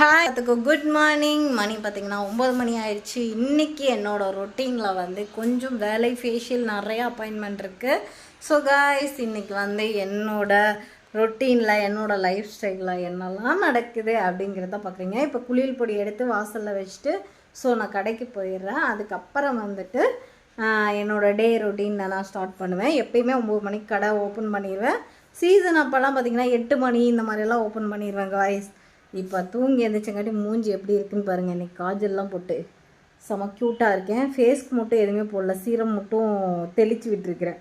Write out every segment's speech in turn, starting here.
Hi, அதுக்கு good morning. மணி பார்த்திங்கன்னா 9 மணி ஆயிடுச்சு. இன்றைக்கி என்னோடய ரொட்டீனில் வந்து கொஞ்சம் வேலை, ஃபேஷியல், நிறையா அப்பாயின்மெண்ட் இருக்குது. ஸோ காய்ஸ், இன்றைக்கி வந்து என்னோடய ரொட்டீனில் என்னோடய லைஃப் ஸ்டைலில் என்னெல்லாம் நடக்குது அப்படிங்கிறத பார்க்குறீங்க. இப்போ குளியல் பொடி எடுத்து வாசலில் வச்சுட்டு ஸோ நான் கடைக்கு போயிடுறேன். அதுக்கப்புறம் வந்துட்டு என்னோடய டே ரொட்டீன் நான் ஸ்டார்ட் பண்ணுவேன். எப்பயுமே 9 மணிக்கு கடை ஓப்பன் பண்ணிடுவேன். சீசன் அப்போல்லாம் பார்த்திங்கன்னா 8 மணி இந்த மாதிரியெல்லாம் ஓப்பன் பண்ணிடுவேன் காய்ஸ். இப்போ தூங்கி எழுந்திரிச்சங்காட்டி மூஞ்சி எப்படி இருக்குன்னு பாருங்கள். இன்றைக்கி காஜல்லாம் போட்டு செம க்யூட்டாக இருக்கேன். ஃபேஸ்க்கு மட்டும் எதுவுமே போடல, சீரம் மட்டும் தெளித்து விட்டுருக்குறேன்.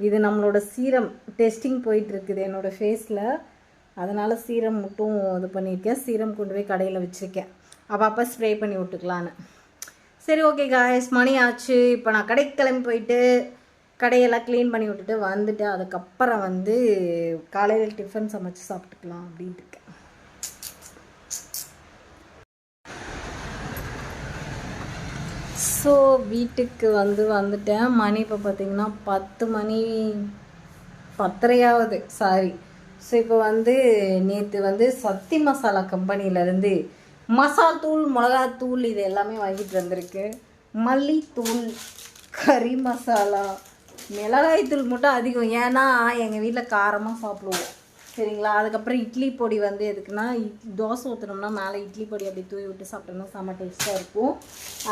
இது நம்மளோட சீரம் டெஸ்டிங் போயிட்டுருக்குது என்னோடய ஃபேஸில். அதனால் சீரம் மட்டும் இது பண்ணியிருக்கேன். சீரம் கொண்டு போய் கடையில் வச்சுருக்கேன், அப்போ ஸ்ப்ரே பண்ணி விட்டுக்கலான்னு. சரி, ஓகே காய்ஸ், மணி ஆச்சு. இப்போ நான் கடைக்கு கிளம்பி போயிட்டு கடையெல்லாம் க்ளீன் பண்ணி விட்டுட்டு வந்துட்டு அதுக்கப்புறம் வந்து காலையில் டிஃபன் சமைச்சு சாப்பிட்டுக்கலாம் அப்படின்ட்டு இருக்கேன். ஸோ வீட்டுக்கு வந்துட்டேன். மணி இப்போ பார்த்திங்கன்னா 10 மணி 10:30 சாரி. ஸோ இப்போ வந்து நேற்று வந்து சக்தி மசாலா கம்பெனியிலேருந்து மசால் தூள், மிளகாத்தூள் இது எல்லாமே வாங்கிட்டு வந்திருக்கு. மல்லித்தூள், கறி மசாலா, மிளகாய்த்தூள் மட்டும் அதிகம், ஏன்னா எங்கள் வீட்டில் காரமாக சாப்பிடுவோம் சரிங்களா. அதுக்கப்புறம் இட்லி பொடி வந்து எதுக்குன்னா, தோசை ஊற்றினோம்னா மேலே இட்லி பொடி அப்படி தூவி விட்டு சாப்பிட்டோம்னா செம்ம டேஸ்ட்டாக இருக்கும்.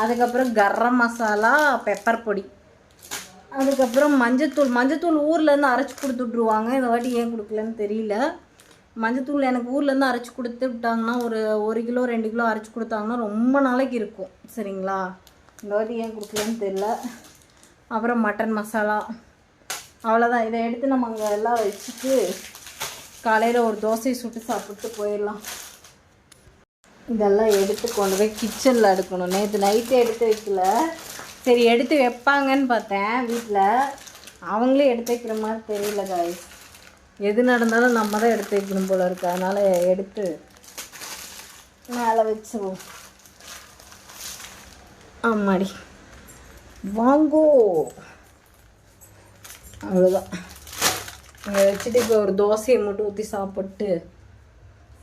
அதுக்கப்புறம் கரம் மசாலா, பெப்பர் பொடி, அதுக்கப்புறம் மஞ்சத்தூள் ஊர்லேருந்து அரைச்சி கொடுத்துட்ருவாங்க. இந்த வாட்டி ஏன் கொடுக்கலன்னு தெரியல. மஞ்சத்தூள் எனக்கு ஊர்லேருந்து அரைச்சி கொடுத்து விட்டாங்கன்னா ஒரு கிலோ 2 கிலோ அரைச்சி கொடுத்தாங்கன்னா ரொம்ப நாளைக்கு இருக்கும் சரிங்களா. இந்த வாட்டி ஏன் கொடுக்கலன்னு தெரியல. அப்புறம் மட்டன் மசாலா, அவ்வளோதான். இதை எடுத்து நம்ம அங்கே எல்லாம் வச்சுட்டு காலையில் ஒரு தோசையை சுட்டு சாப்பிட்டு போயிடலாம். இதெல்லாம் எடுத்து கொண்டு போய் கிச்சனில் எடுக்கணும். நேற்று நைட்டு எடுத்து வைக்கல, சரி எடுத்து வைப்பாங்கன்னு பார்த்தேன் வீட்டில். அவங்களே எடுத்து வைக்கிற மாதிரி தெரியல காய். எது நடந்தாலும் நம்ம தான் எடுத்து வைக்கணும் போல இருக்கு. அதனால் எடுத்து மேலே வச்சுருவோம். ஆமாடி வாங்கோ, அவ்வளோதான். இங்கே வச்சுட்டு இப்போ ஒரு தோசையை மட்டும் ஊற்றி சாப்பிட்டு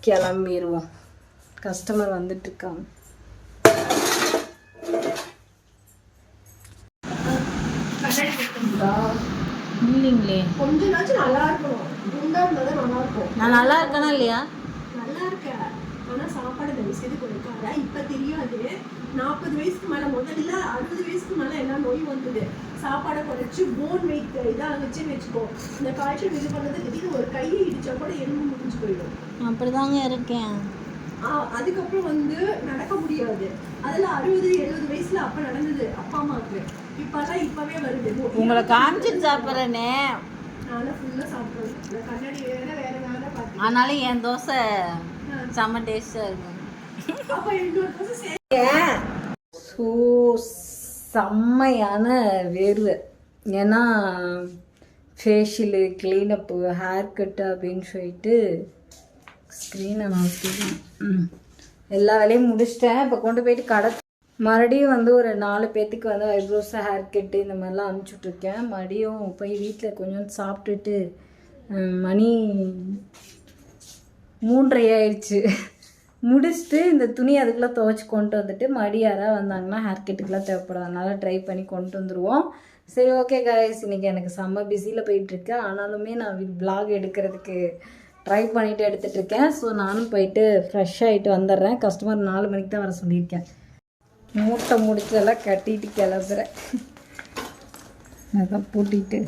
கிளம்பிடுவோம். கஸ்டமர் வந்துட்டுருக்காங்க. இல்லைங்களே, கொஞ்ச நாச்சும் நல்லா இருக்கணும். குண்டா இருந்தால் நல்லா இருக்கும். நான் நல்லா இருக்கேனா இல்லையா? நல்லா இருக்கேன், ஆனால் சாப்பாடு தயவு செய்து கொடுக்காத. இப்போ தெரியாது, 40 வயசுக்கு மேலே, முதல்ல 60 வயசுக்கு மேலே எல்லாம் நோய் வந்தது. சாப்பாடை குறைச்சி போன் வெயிட் இதாக வச்சுன்னு வச்சுக்கோ. இந்த காய்ச்சல் இது பண்ணது திடீர்னு ஒரு கையை இடிச்சா கூட எலும்பு முடிஞ்சு போயிடும். அப்படிதாங்க இருக்கேன். அதுக்கப்புறம் வந்து நடக்க முடியாது. அதில் 60-70 வயசுல அப்போ நடந்தது அப்பா அம்மாவுக்கு. இப்போல்லாம் இப்போவே வருது. உங்களை காமிச்சிட்டு சாப்பிட்றேனே, நானும் ஃபுல்லாக சாப்பிட்றேன். இந்த கண்ணாடி வேற வேலை பார்த்தேன். ஆனாலும் என் தோசை செம்ம டேஸ்டாக இருக்கும். அப்போ இன்னொரு தோசை ஸோ செம்மையான வேர்வை. ஏன்னா ஃபேஷியலு, க்ளீனப்பு, ஹேர் கட்டு அப்படின்னு சொல்லிட்டு ஸ்க்ரீனை நான் எல்லா வேலையும் முடிச்சிட்டேன். இப்போ கொண்டு போயிட்டு கடை மறுபடியும் வந்து ஒரு 4 பேர்த்துக்கு வந்து ஐப்ரோஸு, ஹேர் கட்டு இந்த மாதிரிலாம் அனுப்பிச்சுட்ருக்கேன். மறுபடியும் போய் வீட்டில் கொஞ்சம் சாப்பிட்டுட்டு மணி 3:30 ஆயிடுச்சு. முடிச்சுட்டு இந்த துணி அதுக்குள்ளே துவைச்சி கொண்டு வந்துட்டு மறுபடியும் யாராவது வந்தாங்கன்னா ஹேர் கட்டுக்கெலாம் தேவைப்படும். அதனால் ட்ரை பண்ணி கொண்டு வந்துடுவோம். சரி, ஓகே காய்ஸ், இன்றைக்கி எனக்கு செம்ம பிஸியில் போயிட்டுருக்கு. ஆனாலுமே நான் விளாக் எடுக்கிறதுக்கு ட்ரை பண்ணிவிட்டு எடுத்துகிட்ருக்கேன். ஸோ நானும் போயிட்டு ஃப்ரெஷ் ஆகிட்டு வந்துடுறேன். கஸ்டமர் 4 மணிக்கு தான் வர சொல்லியிருக்கேன். மூட்டை முடிச்செல்லாம் கட்டிட்டு கிளம்புறேன். அதான் பூட்டிட்டு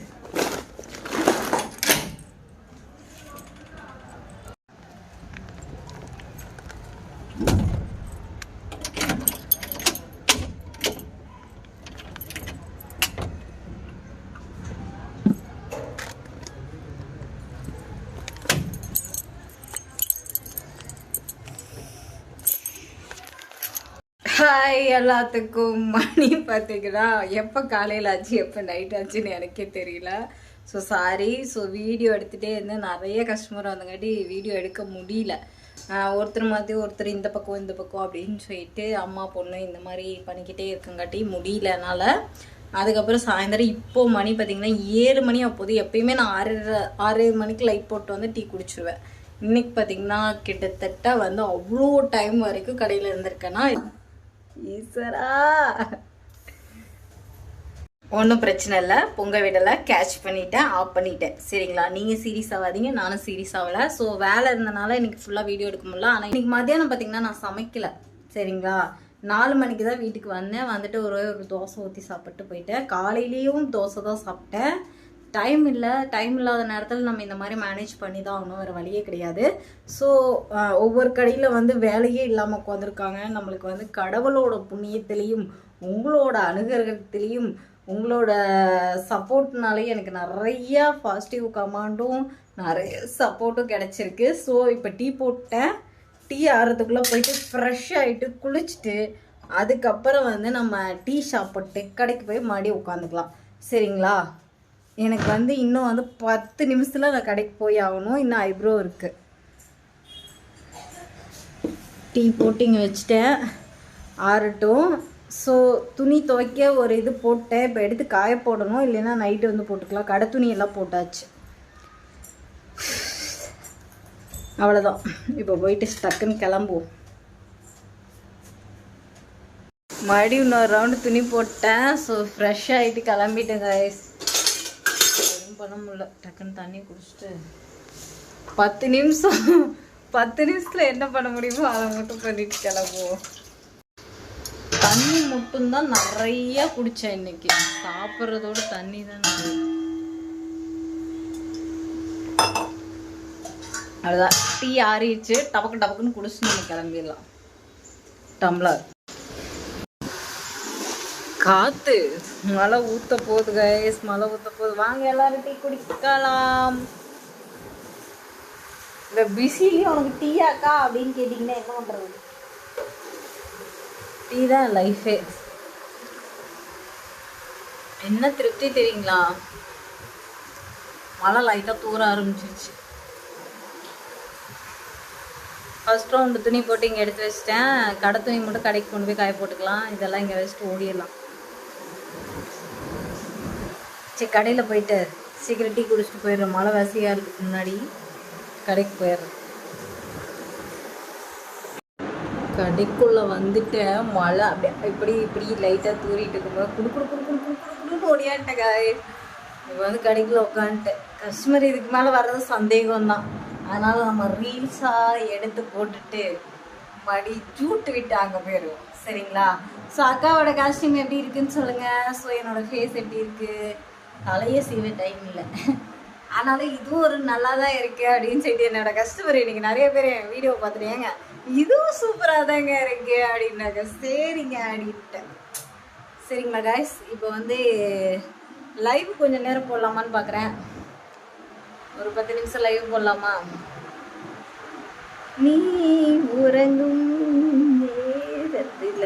ஹாய் எல்லாத்துக்கும். மணி பார்த்தீங்கன்னா எப்போ காலையில் ஆச்சு எப்போ நைட் ஆச்சுன்னு எனக்கே தெரியல. So sorry. ஸோ வீடியோ எடுத்துகிட்டே இருந்தேன். நிறைய கஸ்டமர் வந்தங்காட்டி வீடியோ எடுக்க முடியல. ஒருத்தர் மாதிரி ஒருத்தர் இந்த பக்கம் அப்படின்னு சொல்லிட்டு அம்மா பொண்ணு இந்த மாதிரி பண்ணிக்கிட்டே இருக்கங்காட்டி முடியலனால அதுக்கப்புறம் சாயந்தரம் இப்போ மணி பார்த்திங்கன்னா 7 மணி. அப்போது எப்பயுமே நான் 6 மணிக்கு லைட் போட்டு வந்து டீ குடிச்சிடுவேன். இன்னைக்கு பார்த்தீங்கன்னா கிட்டத்தட்ட வந்து அவ்வளோ டைம் வரைக்கும் கடையில் இருந்திருக்கேன்னா ஈஸ்வரா ஒன்றும் பிரச்சனை இல்லை, பொங்க விடலை, கேட்ச் பண்ணிட்டேன், ஆஃப் பண்ணிட்டேன். சரிங்களா, நீங்கள் சீரியஸ் ஆகாதீங்க, நானும் சீரியஸ் ஆகலை. ஸோ வேலை இருந்தனால இன்னைக்கு ஃபுல்லாக வீடியோ எடுக்க முடியல. ஆனால் இன்னைக்கு மத்தியானம் பார்த்தீங்கன்னா நான் சமைக்கலை. சரிங்களா, 4 மணிக்கு தான் வீட்டுக்கு வந்தேன். வந்துட்டு ஒரு தோசை ஊற்றி சாப்பிட்டு போயிட்டேன். காலையிலேயும் தோசை தான் சாப்பிட்டேன். டைம் இல்லாத நேரத்தில் நம்ம இந்த மாதிரி மேனேஜ் பண்ணி தான் ஆகணும், வேறு வழியே கிடையாது. ஸோ ஒவ்வொரு கடையில் வந்து வேலையே இல்லாமல் உட்காந்துருக்காங்க. நம்மளுக்கு வந்து கடவுளோட புண்ணியத்திலையும் உங்களோட அனுகிரகத்திலையும் உங்களோட சப்போர்ட்னாலே எனக்கு நிறையா பாசிட்டிவ் கமெண்டும் நிறைய சப்போர்ட்டும் கிடச்சிருக்கு. ஸோ இப்போ டீ போட்டேன். டீ ஆறதுக்குள்ளே போயிட்டு ஃப்ரெஷ் ஆகிட்டு குளிச்சுட்டு அதுக்கப்புறம் வந்து நம்ம டீ சாப்பிட்டு கடைக்கு போய் மறுபடியும் உட்காந்துக்கலாம். சரிங்களா, எனக்கு வந்து இன்னும் வந்து 10 நிமிஷத்தில் நான் கடைக்கு போய் ஆகணும். இன்னும் ஐப்ரோ இருக்குது. டீ போட்டு இங்கே வச்சுட்டேன், ஆறட்டும். ஸோ துணி துவைக்க ஒரு இது போட்டேன். இப்போ எடுத்து காய போடணும், இல்லைன்னா நைட்டு வந்து போட்டுக்கலாம். கடை துணியெல்லாம் போட்டாச்சு. அவ்வளோதான், இப்போ போயிட்டு டக்குன்னு கிளம்புவோம். மறுபடியும் இன்னொரு ரவுண்டு துணி போட்டேன். ஸோ ஃப்ரெஷ் ஆகிட்டு கிளம்பிட்டேன் கைஸ். எதுவும் பண்ண முடியல, டக்குன்னு தண்ணி குடிச்சிட்டு 10 நிமிஷத்தில் என்ன பண்ண முடியுமோ அதை மட்டும் பண்ணிட்டு கிளம்புவோம். தண்ணி மட்டும்தான் நிறைய குடித்தேன் இன்னைக்கு. சாப்பிட்றதோட தண்ணி தான் நிறைய. அதுதான் டீ ஆறிடுச்சு, டபக்குன்னு குடிச்சு நம்ம கிளம்பிடலாம். டம்ளர் காத்து மழை ஊற்ற போகுது கைஸ், மழை ஊற்ற போகுது. வாங்க எல்லாரும் டீ குடிக்கலாம். இந்த பிஸிலையும் உனக்கு டீயாக்கா அப்படின்னு கேட்டிங்கன்னா என்ன பண்ணுறது? டீ தான் லைஃபே. என்ன திருப்தி தெரியுங்களா, மழை லைட்டாக தூர ஆரம்பிச்சிருச்சு. ஃபர்ஸ்ட் ரவுண்டு துணி போட்டு இங்கே எடுத்து வச்சிட்டேன். கடை துணி மட்டும் கடைக்கு கொண்டு போய் காய போட்டுக்கலாம். இதெல்லாம் இங்கே வச்சுட்டு ஓடிடலாம். சரி, கடையில் போயிட்டு சீக்கிரம் டீ குடிச்சிட்டு போயிடுறேன். மழை வசதியாகிறதுக்கு முன்னாடி கடைக்கு போயிடுறேன். கடைக்குள்ளே வந்துட்டேன். மழை அப்படியே இப்படி லைட்டாக தூரிட்டு இருக்கும்போது குடுக்குன்னு ஓடியான்ட்டேன் காய். இப்போ வந்து கடைக்குள்ளே உட்காந்துட்டேன். கஸ்டமர் இதுக்கு மேலே வர்றது சந்தேகம்தான். அதனால் நம்ம ரீல்ஸாக எடுத்து போட்டுட்டு மடி ஜூட்டு விட்டு அங்கே போயிடுவோம். சரிங்களா, ஸோ அக்காவோட காஸ்டியூம் எப்படி இருக்குன்னு சொல்லுங்கள். ஸோ என்னோடய ஃபேஸ் எப்படி இருக்குது, தலையே செய்ய டைம் இல்லை, ஆனாலும் இதுவும் ஒரு நல்லா தான் இருக்குது அப்படின்னு சொல்லிட்டு என்னோடய கஸ்டமர் இன்றைக்கி நிறைய பேர் என் வீடியோ பார்த்துட்டேங்க, இதுவும் சூப்பராக தாங்க இருக்கு அப்படின்னாக்க. சரிங்க அப்படின்ட்டேன். சரிங்களா காய்ஸ், இப்போ வந்து லைவ் கொஞ்சம் நேரம் போடலாமான்னு பார்க்குறேன். ஒரு 10 நிமிஷம் லைவ் போடலாமா? நீ உறங்கும் நேரத்தில்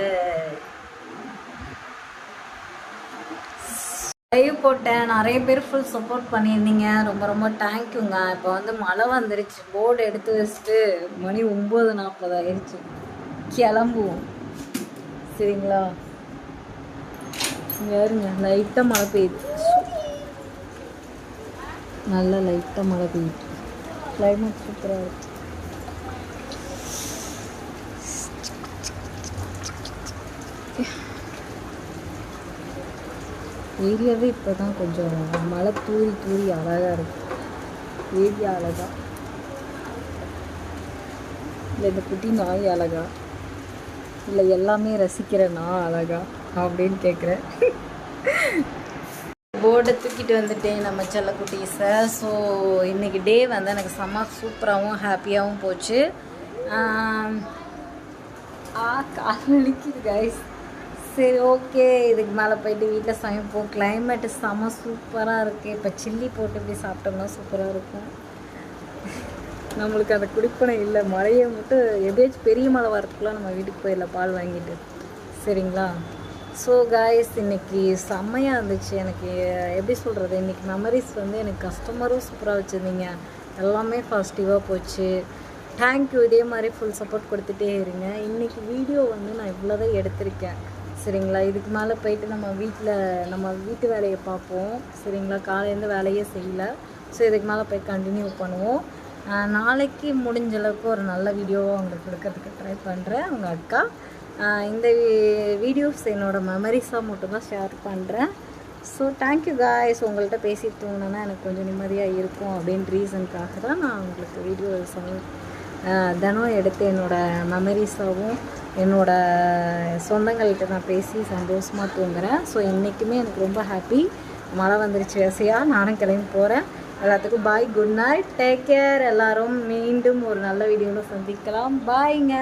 லைவ் போட்டேன். நிறைய பேர் ஃபுல் சப்போர்ட் பண்ணியிருந்தீங்க, ரொம்ப ரொம்ப தேங்க்யூங்க. இப்போ வந்து மழை வந்துருச்சு. போர்டு எடுத்து வச்சுட்டு மணி 9:40 ஆயிடுச்சு. கிளம்புவோம். சரிங்களா, வேறுங்க லைட்டாக மழை பெய்யுது. நல்லா லைட்டாக மழை பெய்யுது. கிளைமேட் சூப்பராக இருக்கு. ஏரியாவே இப்போ தான் கொஞ்சம் மழை தூரி அழகாக இருக்குது. ஏரியா அழகா இல்லை இந்த குட்டி நாய் அழகா இல்லை எல்லாமே ரசிக்கிற நான் அழகா அப்படின்னு கேட்குறேன். போர்டை தூக்கிட்டு வந்துட்டேன் நம்ம செல்ல குட்டீஸை. ஸோ இன்றைக்கி டே வந்து எனக்கு செம்ம சூப்பராகவும் ஹாப்பியாகவும் போச்சு. கால் வலிக்குது கைஸ். சரி, ஓகே, இதுக்கு மேலே போயிட்டு வீட்டில் சமைப்போம். கிளைமேட்டு செம்ம சூப்பராக இருக்குது. இப்போ சில்லி போட்டு இப்படி சாப்பிட்டோம்னா சூப்பராக இருக்கும். நம்மளுக்கு அந்த குடிப்பனை இல்லை. மழையை மட்டும் எப்படியாச்சும் பெரிய மழை வரத்துக்குள்ளே நம்ம வீட்டுக்கு போயிடலாம் பால் வாங்கிட்டு. சரிங்களா, ஸோ காய்ஸ் இன்றைக்கி செம்மையாக இருந்துச்சு. எனக்கு எப்படி சொல்கிறது, இன்றைக்கி மெமரிஸ் வந்து எனக்கு கஸ்டமரும் சூப்பராக வச்சுருந்தீங்க. எல்லாமே பாசிட்டிவாக போச்சு. தேங்க்யூ. இதே மாதிரி ஃபுல் சப்போர்ட் கொடுத்துட்டே இருங்க. இன்றைக்கி வீடியோ வந்து நான் இவ்வளோதான் எடுத்திருக்கேன். சரிங்களா, இதுக்கு மேலே போயிட்டு நம்ம வீட்டு வேலையை பார்ப்போம். சரிங்களா, காலையிலேருந்து வேலையே செய்யலை. ஸோ இதுக்கு மேலே போய் கண்டினியூ பண்ணுவோம். நாளைக்கு முடிஞ்ச அளவுக்கு ஒரு நல்ல வீடியோவாக உங்களுக்கு கொடுக்கறதுக்கு ட்ரை பண்ணுறேன். உங்கள் அக்கா இந்த வீடியோஸ் என்னோடய மெமரிஸாக மட்டும்தான் ஷேர் பண்ணுறேன். So thank you guys. உங்கள்கிட்ட பேசிட்டு தூங்கினேன்னா எனக்கு கொஞ்சம் நிம்மதியாக இருக்கும் அப்படின்ற ரீசனுக்காக தான் நான் உங்களுக்கு வீடியோ தினம் எடுத்து என்னோடய மெமரிஸாகவும் என்னோடய சொந்தங்கள்கிட்ட நான் பேசி சந்தோஷமாக தூங்குறேன். ஸோ இன்றைக்குமே எனக்கு ரொம்ப ஹாப்பி. மழை வந்துருச்சு வசையாக, நானும் கிளம்பி போகிறேன். எல்லாத்துக்கும் பாய், குட் நைட், டேக் கேர். எல்லோரும் மீண்டும் ஒரு நல்ல வீடியோவில் சந்திக்கலாம். பாய்ங்க.